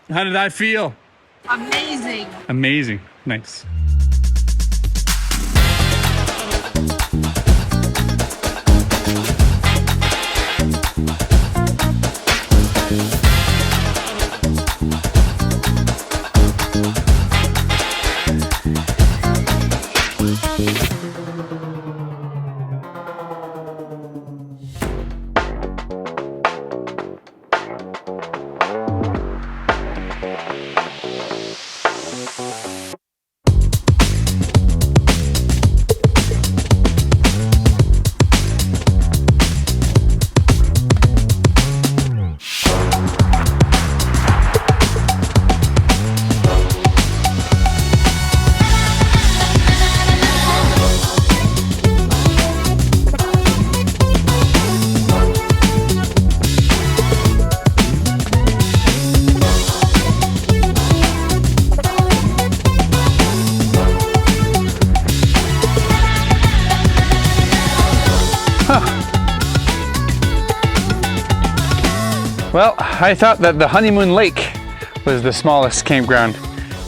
How did that feel? Amazing. Amazing. Nice. Well, I thought that the Honeymoon Lake was the smallest campground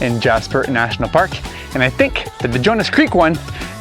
in Jasper National Park, and I think that the Jonas Creek one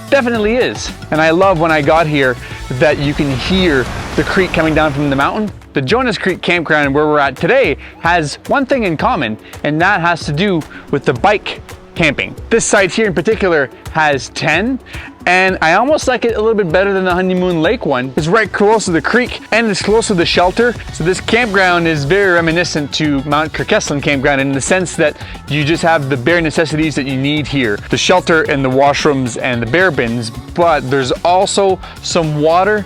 definitely is. And I love when I got here that you can hear the creek coming down from the mountain. The Jonas Creek campground where we're at today has one thing in common, and that has to do with the bike camping. This site here in particular has 10, and I almost like it a little bit better than the Honeymoon Lake one. It's right close to the creek and it's close to the shelter. So this campground is very reminiscent to Mount Kirkesland campground in the sense that you just have the bare necessities that you need here. The shelter and the washrooms and the bear bins, but there's also some water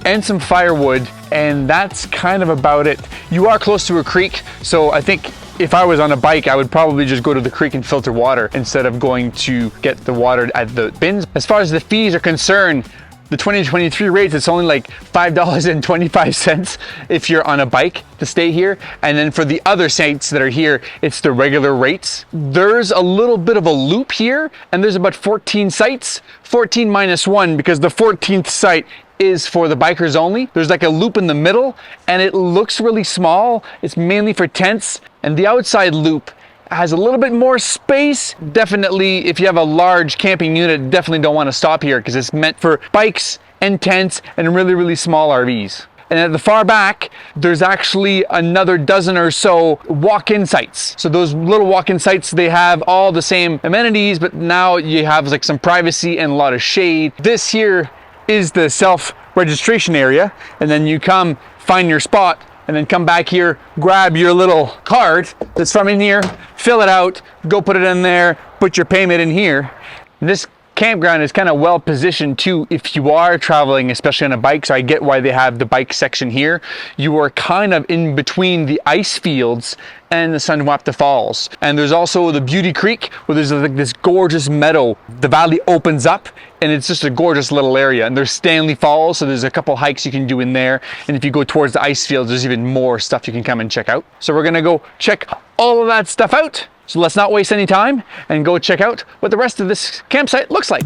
and some firewood, and that's kind of about it. You are close to a creek, so I think if I was on a bike, I would probably just go to the creek and filter water instead of going to get the water at the bins. As far as the fees are concerned, the 2023 rates, it's only like $5.25 if you're on a bike to stay here. And then for the other sites that are here, it's the regular rates. There's a little bit of a loop here, and there's about 14 sites, 14 minus 1, because the 14th site is for the bikers only. There's like a loop in the middle, and it looks really small. It's mainly for tents, and the outside loop has a little bit more space. Definitely, if you have a large camping unit, definitely don't want to stop here because it's meant for bikes and tents and really, really small RVs. And at the far back, there's actually another dozen or so walk-in sites. So those little walk-in sites, they have all the same amenities, but now you have like some privacy and a lot of shade. This here is the self-registration area, and then you come find your spot and then come back here, grab your little card that's from in here, fill it out, go put it in there, put your payment in here. And this campground is kind of well positioned too if you are traveling, especially on a bike. So I get why they have the bike section here. You are kind of in between the Icefields and the Sunwapta Falls. And there's also the Beauty Creek where there's like this gorgeous meadow. The valley opens up and it's just a gorgeous little area. And there's Stanley Falls, so there's a couple hikes you can do in there. And if you go towards the Icefields, there's even more stuff you can come and check out. So we're gonna go check all of that stuff out. So let's not waste any time and go check out what the rest of this campsite looks like.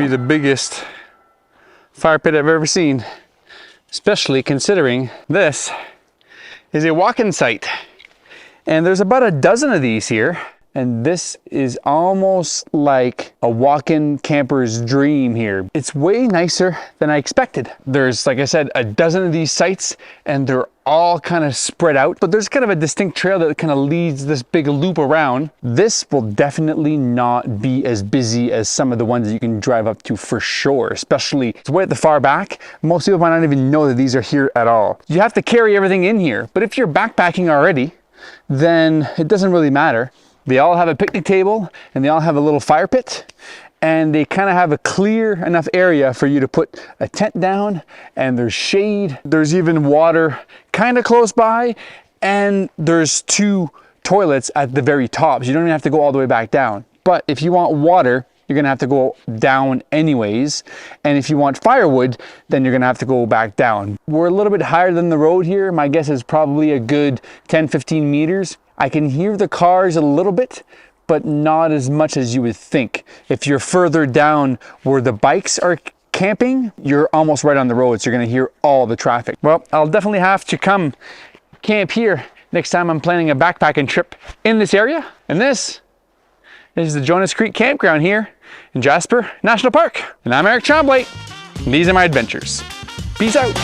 The biggest fire pit I've ever seen, especially considering this is a walk-in site, and there's about a dozen of these here, and this is almost like a walk-in camper's dream here. It's way nicer than I expected. There's, like I said, a dozen of these sites, and they're all kind of spread out, but there's kind of a distinct trail that kind of leads this big loop around. This will definitely not be as busy as some of the ones that you can drive up to for sure, especially it's way at the far back. Most people might not even know that these are here at all. You have to carry everything in here, but if you're backpacking already, then it doesn't really matter. They all have a picnic table and they all have a little fire pit, and they kind of have a clear enough area for you to put a tent down, and there's shade. There's even water kind of close by, and there's 2 toilets at the very top. So you don't even have to go all the way back down. But if you want water, you're gonna have to go down anyways. And if you want firewood, then you're gonna have to go back down. We're a little bit higher than the road here. My guess is probably a good 10-15 meters. I can hear the cars a little bit, but not as much as you would think. If you're further down where the bikes are camping, you're almost right on the road, so you're gonna hear all the traffic. Well, I'll definitely have to come camp here next time I'm planning a backpacking trip in this area. And this is the Jonas Creek Campground here in Jasper National Park. And I'm Eric Tremblay, and these are my adventures. Peace out.